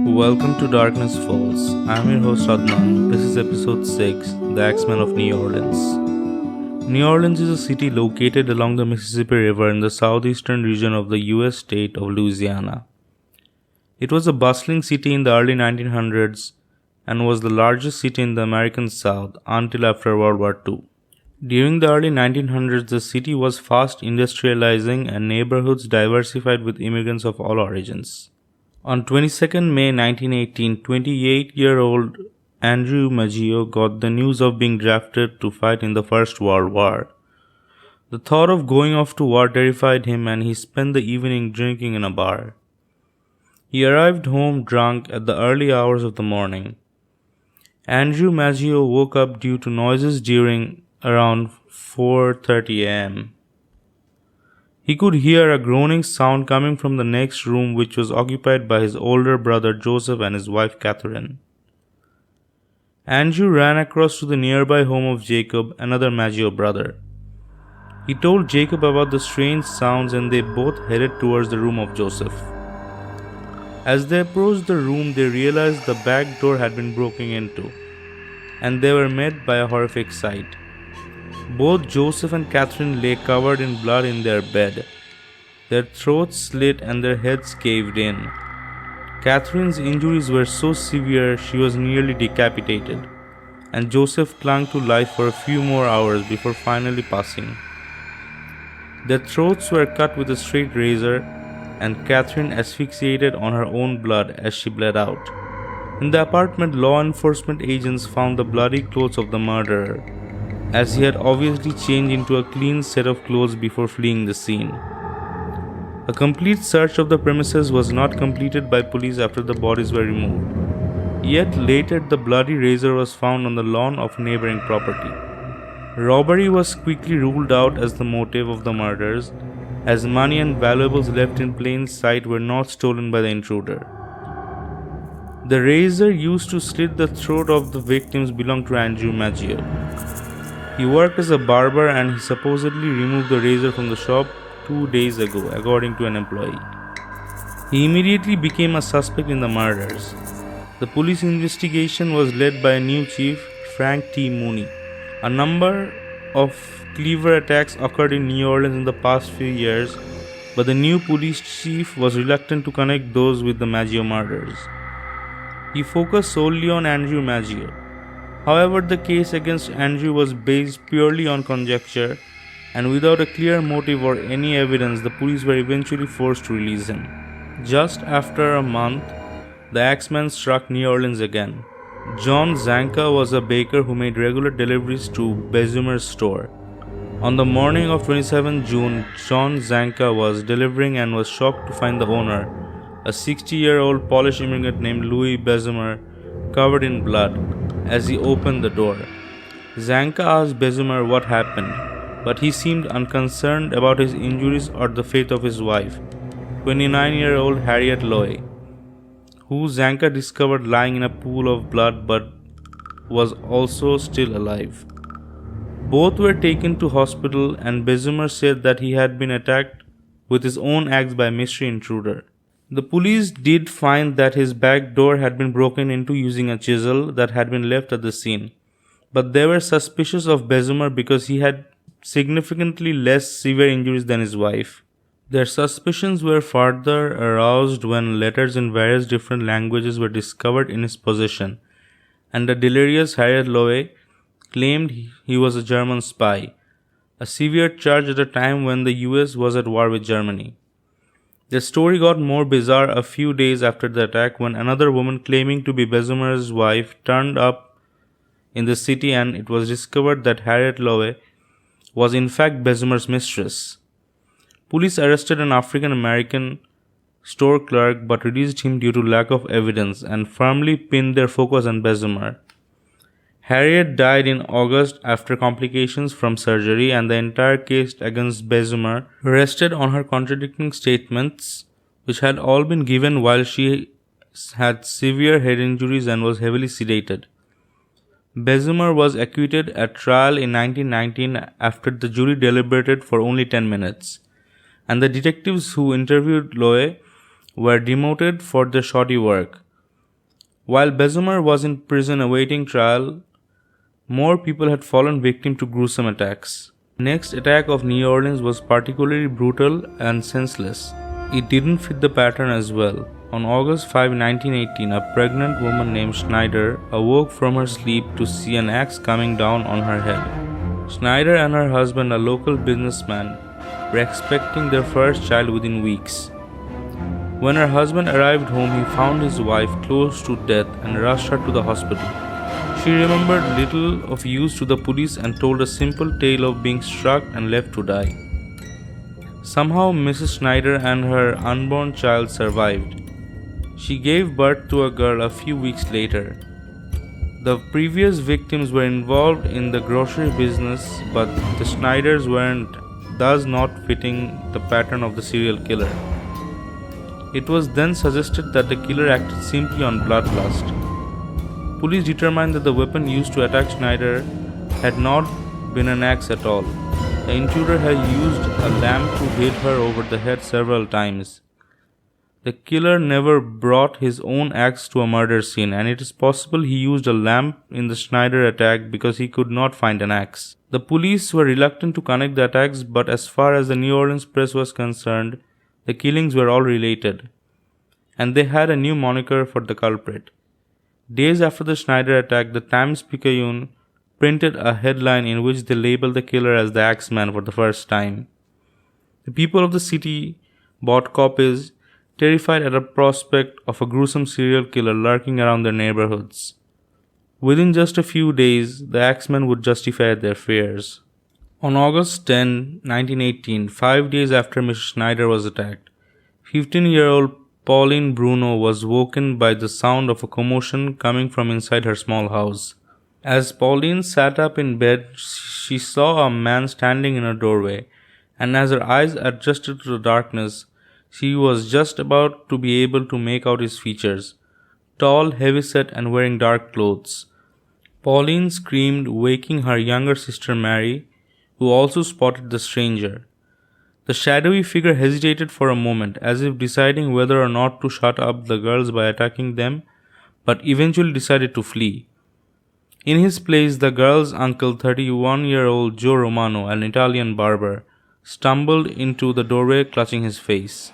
Welcome to Darkness Falls. I'm your host Adnan. This is episode 6, The Axeman of New Orleans. New Orleans is a city located along the Mississippi River in the southeastern region of the US state of Louisiana. It was a bustling city in the early 1900s and was the largest city in the American South until after World War II. During the early 1900s, the city was fast industrializing and neighborhoods diversified with immigrants of all origins. On 22nd May 1918, 28-year-old Andrew Maggio got the news of being drafted to fight in the First World War. The thought of going off to war terrified him and he spent the evening drinking in a bar. He arrived home drunk at the early hours of the morning. Andrew Maggio woke up due to noises during around 4:30 a.m. He could hear a groaning sound coming from the next room, which was occupied by his older brother Joseph and his wife Catherine. Andrew ran across to the nearby home of Jacob, another Maggio brother. He told Jacob about the strange sounds and they both headed towards the room of Joseph. As they approached the room, they realized the back door had been broken into, and they were met by a horrific sight. Both Joseph and Catherine lay covered in blood in their bed. Their throats slit and their heads caved in. Catherine's injuries were so severe she was nearly decapitated, and Joseph clung to life for a few more hours before finally passing. Their throats were cut with a straight razor, and Catherine asphyxiated on her own blood as she bled out. In the apartment, law enforcement agents found the bloody clothes of the murderer, as he had obviously changed into a clean set of clothes before fleeing the scene. A complete search of the premises was not completed by police after the bodies were removed. Yet later, the bloody razor was found on the lawn of neighboring property. Robbery was quickly ruled out as the motive of the murders, as money and valuables left in plain sight were not stolen by the intruder. The razor used to slit the throat of the victims belonged to Andrew Maggio. He worked as a barber and he supposedly removed the razor from the shop 2 days ago, according to an employee. He immediately became a suspect in the murders. The police investigation was led by a new chief, Frank T. Mooney. A number of clever attacks occurred in New Orleans in the past few years, but the new police chief was reluctant to connect those with the Maggio murders. He focused solely on Andrew Maggio. However, the case against Andrew was based purely on conjecture, and without a clear motive or any evidence, the police were eventually forced to release him. Just after a month, the Axeman struck New Orleans again. John Zanka was a baker who made regular deliveries to Bezumer's store. On the morning of 27 June, John Zanka was delivering and was shocked to find the owner, a 60-year-old Polish immigrant named Louis Bezumer, covered in blood. As he opened the door, Zanka asked Bezumer what happened, but he seemed unconcerned about his injuries or the fate of his wife, 29-year-old Harriet Lowe, who Zanka discovered lying in a pool of blood but was also still alive. Both were taken to hospital, and Bezumer said that he had been attacked with his own axe by a mystery intruder. The police did find that his back door had been broken into using a chisel that had been left at the scene, but they were suspicious of Bezumer because he had significantly less severe injuries than his wife. Their suspicions were further aroused when letters in various different languages were discovered in his possession, and the delirious Harriet Lowe claimed he was a German spy, a severe charge at a time when the US was at war with Germany. The story got more bizarre a few days after the attack when another woman claiming to be Bezumer's wife turned up in the city, and it was discovered that Harriet Lowe was in fact Bezumer's mistress. Police arrested an African American store clerk but released him due to lack of evidence and firmly pinned their focus on Bezumer. Harriet died in August after complications from surgery, and the entire case against Bezumer rested on her contradicting statements, which had all been given while she had severe head injuries and was heavily sedated. Bezumer was acquitted at trial in 1919 after the jury deliberated for only 10 minutes, and the detectives who interviewed Lowe were demoted for their shoddy work. While Bezumer was in prison awaiting trial, more people had fallen victim to gruesome attacks. The next attack of New Orleans was particularly brutal and senseless. It didn't fit the pattern as well. On August 5, 1918, a pregnant woman named Schneider awoke from her sleep to see an axe coming down on her head. Schneider and her husband, a local businessman, were expecting their first child within weeks. When her husband arrived home, he found his wife close to death and rushed her to the hospital. She remembered little of use to the police and told a simple tale of being struck and left to die. Somehow, Mrs. Schneider and her unborn child survived. She gave birth to a girl a few weeks later. The previous victims were involved in the grocery business, but the Schneiders weren't, thus not fitting the pattern of the serial killer. It was then suggested that the killer acted simply on bloodlust. Police determined that the weapon used to attack Schneider had not been an axe at all. The intruder had used a lamp to hit her over the head several times. The killer never brought his own axe to a murder scene, and it is possible he used a lamp in the Schneider attack because he could not find an axe. The police were reluctant to connect the attacks, but as far as the New Orleans press was concerned, the killings were all related, and they had a new moniker for the culprit. Days after the Schneider attack, the Times-Picayune printed a headline in which they labeled the killer as the Axeman for the first time. The people of the city bought copies, terrified at the prospect of a gruesome serial killer lurking around their neighborhoods. Within just a few days, the Axeman would justify their fears. On August 10, 1918, 5 days after Mrs. Schneider was attacked, 15-year-old Pauline Bruno was woken by the sound of a commotion coming from inside her small house. As Pauline sat up in bed, she saw a man standing in a doorway, and as her eyes adjusted to the darkness, she was just about to be able to make out his features, tall, heavy-set, and wearing dark clothes. Pauline screamed, waking her younger sister Mary, who also spotted the stranger. The shadowy figure hesitated for a moment, as if deciding whether or not to shut up the girls by attacking them, but eventually decided to flee. In his place, the girl's uncle, 31-year-old Joe Romano, an Italian barber, stumbled into the doorway clutching his face.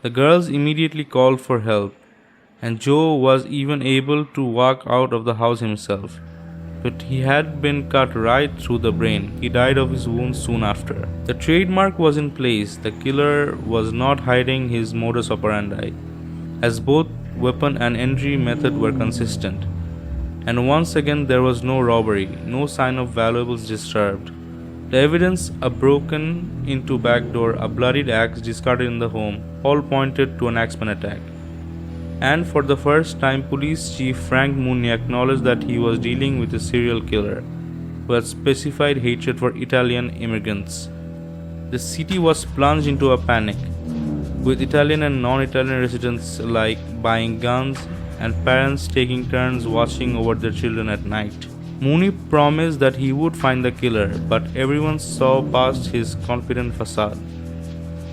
The girls immediately called for help, and Joe was even able to walk out of the house himself. But he had been cut right through the brain. He died of his wounds soon after. The trademark was in place. The killer was not hiding his modus operandi, as both weapon and entry method were consistent. And once again there was no robbery, no sign of valuables disturbed. The evidence, a broken into back door, a bloodied axe discarded in the home, all pointed to an Axeman attack. And for the first time, Police Chief Frank Mooney acknowledged that he was dealing with a serial killer who had specified hatred for Italian immigrants. The city was plunged into a panic, with Italian and non-Italian residents alike buying guns and parents taking turns watching over their children at night. Mooney promised that he would find the killer, but everyone saw past his confident facade.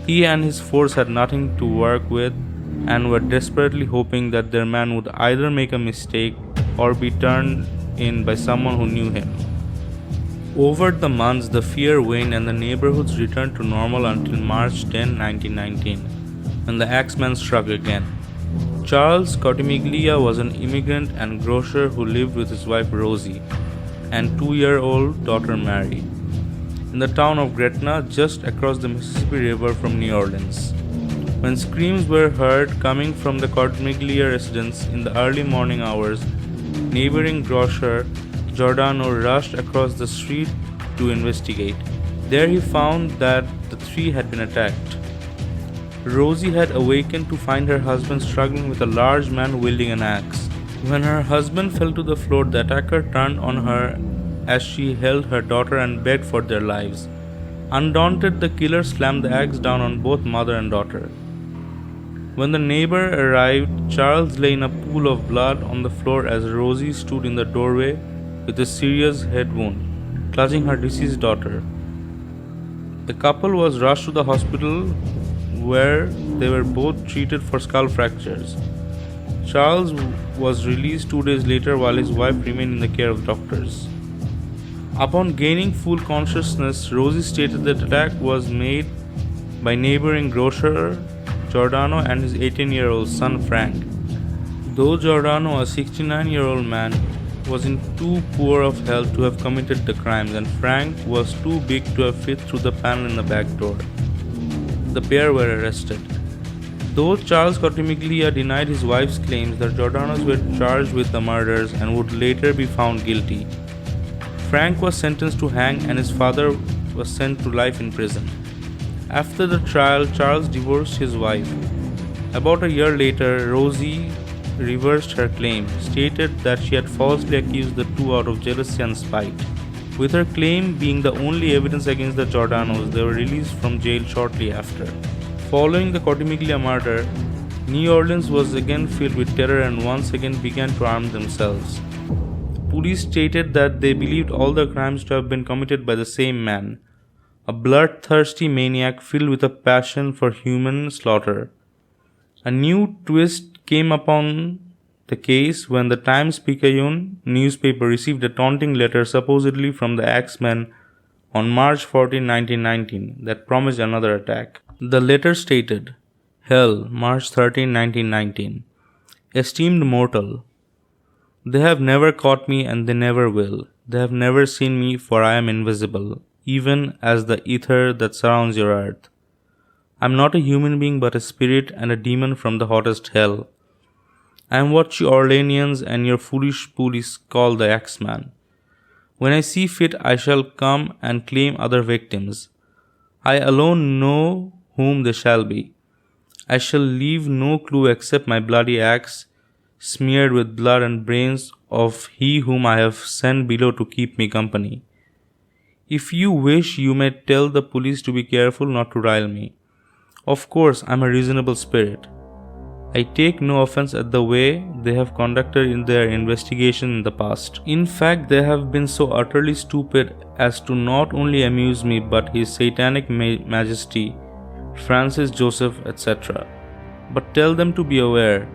He and his force had nothing to work with and were desperately hoping that their man would either make a mistake or be turned in by someone who knew him. Over the months, the fear waned and the neighborhoods returned to normal until March 10, 1919, when the Axeman struck again. Charles Cotimiglia was an immigrant and grocer who lived with his wife Rosie and 2-year-old daughter Mary in the town of Gretna, just across the Mississippi River from New Orleans. When screams were heard coming from the Cotimiglia residence in the early morning hours, neighboring grocer Giordano rushed across the street to investigate. There he found that the three had been attacked. Rosie had awakened to find her husband struggling with a large man wielding an axe. When her husband fell to the floor, the attacker turned on her as she held her daughter and begged for their lives. Undaunted, the killer slammed the axe down on both mother and daughter. When the neighbor arrived, Charles lay in a pool of blood on the floor as Rosie stood in the doorway with a serious head wound, clutching her deceased daughter. The couple was rushed to the hospital where they were both treated for skull fractures. Charles was released 2 days later while his wife remained in the care of doctors. Upon gaining full consciousness, Rosie stated that the attack was made by neighboring grocer Giordano and his 18-year-old son Frank. Though Giordano, a 69-year-old man, was in too poor of health to have committed the crimes, and Frank was too big to have fit through the panel in the back door, the pair were arrested. Though Charles Cotimiglia denied his wife's claims, the Giordanos were charged with the murders and would later be found guilty. Frank was sentenced to hang and his father was sent to life in prison. After the trial, Charles divorced his wife. About a year later, Rosie reversed her claim, stated that she had falsely accused the two out of jealousy and spite. With her claim being the only evidence against the Giordanos, they were released from jail shortly after. Following the Cotimiglia murder, New Orleans was again filled with terror and once again began to arm themselves. Police stated that they believed all the crimes to have been committed by the same man, a bloodthirsty maniac filled with a passion for human slaughter. A new twist came upon the case when the Times-Picayune newspaper received a taunting letter supposedly from the Axeman on March 14, 1919 that promised another attack. The letter stated, "Hell, March 13, 1919. Esteemed mortal, they have never caught me and they never will. They have never seen me, for I am invisible, even as the ether that surrounds your earth. I am not a human being but a spirit and a demon from the hottest hell. I am what you Orleanians and your foolish police call the Axeman. When I see fit, I shall come and claim other victims. I alone know whom they shall be. I shall leave no clue except my bloody axe, smeared with blood and brains of he whom I have sent below to keep me company. If you wish, you may tell the police to be careful not to rile me. Of course, I am a reasonable spirit. I take no offense at the way they have conducted in their investigation in the past. In fact, they have been so utterly stupid as to not only amuse me but His Satanic Majesty, Francis Joseph, etc. But tell them to be aware.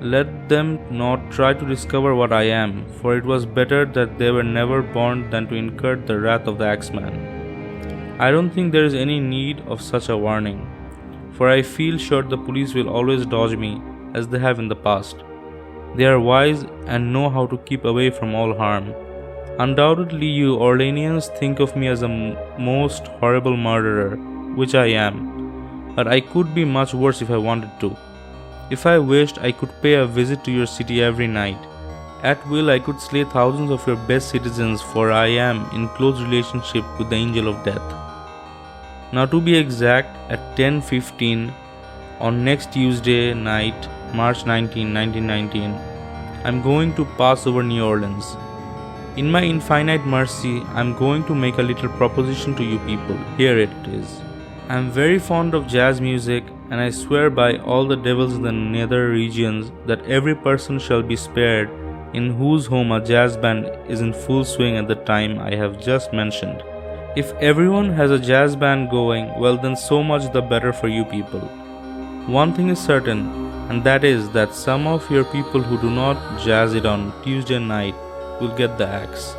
Let them not try to discover what I am, for it was better that they were never born than to incur the wrath of the Axeman. I don't think there is any need of such a warning, for I feel sure the police will always dodge me, as they have in the past. They are wise and know how to keep away from all harm. Undoubtedly, you Orleanians think of me as a most horrible murderer, which I am, but I could be much worse if I wanted to. If I wished, I could pay a visit to your city every night. At will, I could slay thousands of your best citizens, for I am in close relationship with the angel of death. Now, to be exact, at 10:15 on next Tuesday night, March 19, 1919, I am going to pass over New Orleans. In my infinite mercy, I am going to make a little proposition to you people. Here it is. I am very fond of jazz music, and I swear by all the devils in the nether regions that every person shall be spared in whose home a jazz band is in full swing at the time I have just mentioned. If everyone has a jazz band going, well then so much the better for you people. One thing is certain, and that is that some of your people who do not jazz it on Tuesday night will get the axe.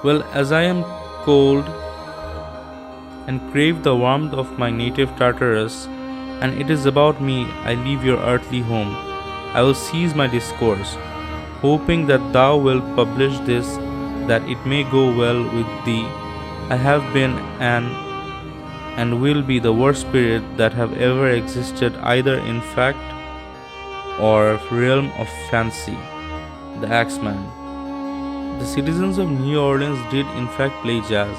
Well, as I am cold and crave the warmth of my native Tartarus, and it is about me I leave your earthly home, I will cease my discourse, hoping that thou wilt publish this, that it may go well with thee. I have been and will be the worst spirit that have ever existed either in fact or realm of fancy, the Axeman. The citizens of New Orleans did in fact play jazz.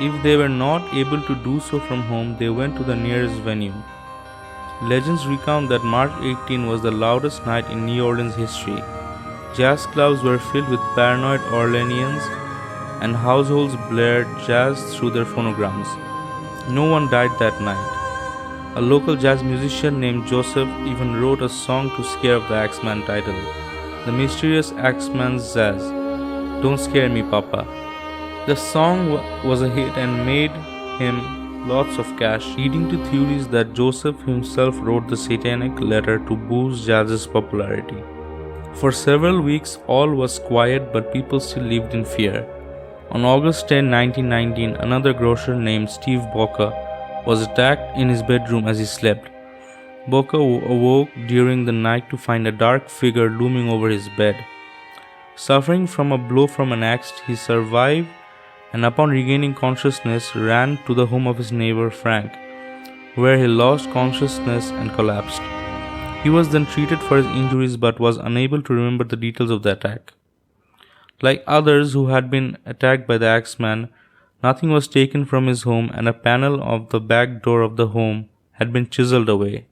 If they were not able to do so from home, they went to the nearest venue. Legends recount that March 18 was the loudest night in New Orleans history. Jazz clubs were filled with paranoid Orleanians, and households blared jazz through their phonograms. No one died that night. A local jazz musician named Joseph even wrote a song to scare off the Axeman titled "The Mysterious Axeman's Jazz." Don't scare me, Papa. The song was a hit and made him lots of cash, leading to theories that Joseph himself wrote the satanic letter to boost jazz's popularity. For several weeks, all was quiet, but people still lived in fear. On August 10, 1919, another grocer named Steve Boca was attacked in his bedroom as he slept. Boca awoke during the night to find a dark figure looming over his bed. Suffering from a blow from an axe, he survived and upon regaining consciousness ran to the home of his neighbor Frank, where he lost consciousness and collapsed. He was then treated for his injuries but was unable to remember the details of the attack. Like others who had been attacked by the Axeman, nothing was taken from his home and a panel of the back door of the home had been chiseled away.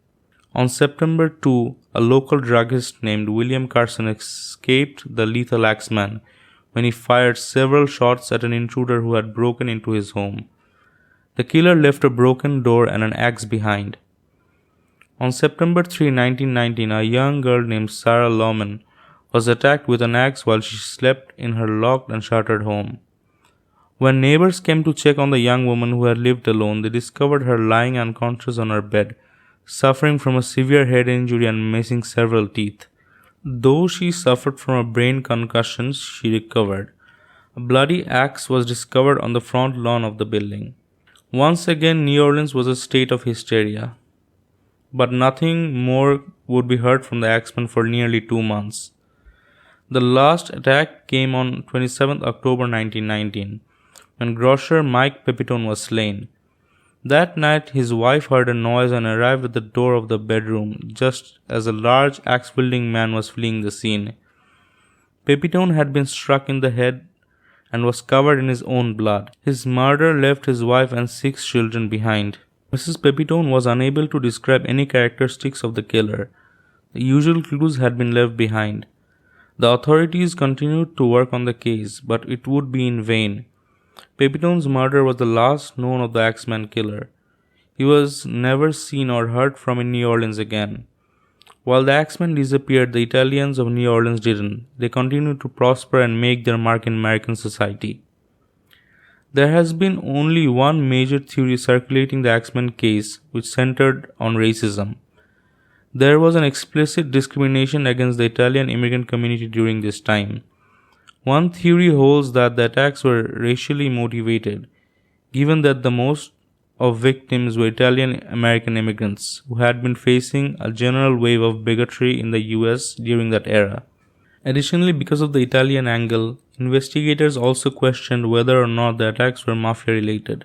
On September 2, a local druggist named William Carson escaped the lethal Axeman when he fired several shots at an intruder who had broken into his home. The killer left a broken door and an axe behind. On September 3, 1919, a young girl named Sarah Lohman was attacked with an axe while she slept in her locked and shuttered home. When neighbors came to check on the young woman who had lived alone, they discovered her lying unconscious on her bed, suffering from a severe head injury and missing several teeth. Though she suffered from a brain concussion, she recovered. A bloody axe was discovered on the front lawn of the building. Once again, New Orleans was a state of hysteria. But nothing more would be heard from the Axeman for nearly 2 months. The last attack came on 27 October 1919, when grocer Mike Pepitone was slain. That night, his wife heard a noise and arrived at the door of the bedroom just as a large axe-wielding man was fleeing the scene. Pepitone had been struck in the head and was covered in his own blood. His murder left his wife and 6 children behind. Mrs. Pepitone was unable to describe any characteristics of the killer. The usual clues had been left behind. The authorities continued to work on the case, but it would be in vain. Pepitone's murder was the last known of the Axeman killer. He was never seen or heard from in New Orleans again. While the Axeman disappeared, the Italians of New Orleans didn't. They continued to prosper and make their mark in American society. There has been only one major theory circulating the Axeman case, which centered on racism. There was an explicit discrimination against the Italian immigrant community during this time. One theory holds that the attacks were racially motivated, given that the most of victims were Italian American immigrants who had been facing a general wave of bigotry in the US during that era. Additionally, because of the Italian angle, investigators also questioned whether or not the attacks were mafia related.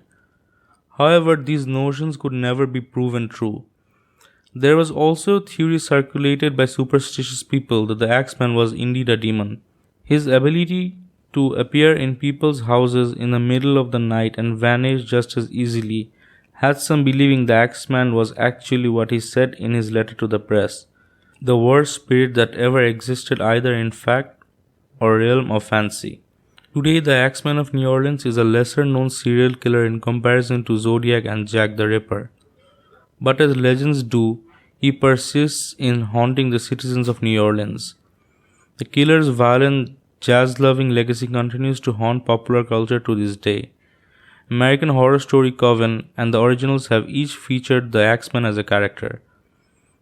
However, these notions could never be proven true. There was also a theory circulated by superstitious people that the Axeman was indeed a demon. His ability to appear in people's houses in the middle of the night and vanish just as easily had some believing the Axeman was actually what he said in his letter to the press, the worst spirit that ever existed either in fact or realm of fancy. Today, the Axeman of New Orleans is a lesser-known serial killer in comparison to Zodiac and Jack the Ripper. But as legends do, he persists in haunting the citizens of New Orleans. The killer's violent, jazz-loving legacy continues to haunt popular culture to this day. American Horror Story Coven and the originals have each featured the Axeman as a character.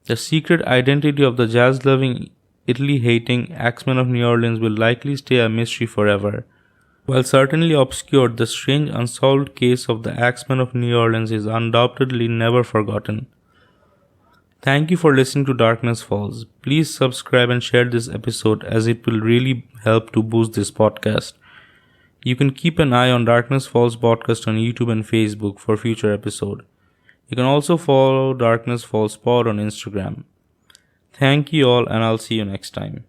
The secret identity of the jazz-loving, Italy-hating Axeman of New Orleans will likely stay a mystery forever. While certainly obscured, the strange unsolved case of the Axeman of New Orleans is undoubtedly never forgotten. Thank you for listening to Darkness Falls. Please subscribe and share this episode as it will really help to boost this podcast. You can keep an eye on Darkness Falls podcast on YouTube and Facebook for future episode. You can also follow Darkness Falls Pod on Instagram. Thank you all and I'll see you next time.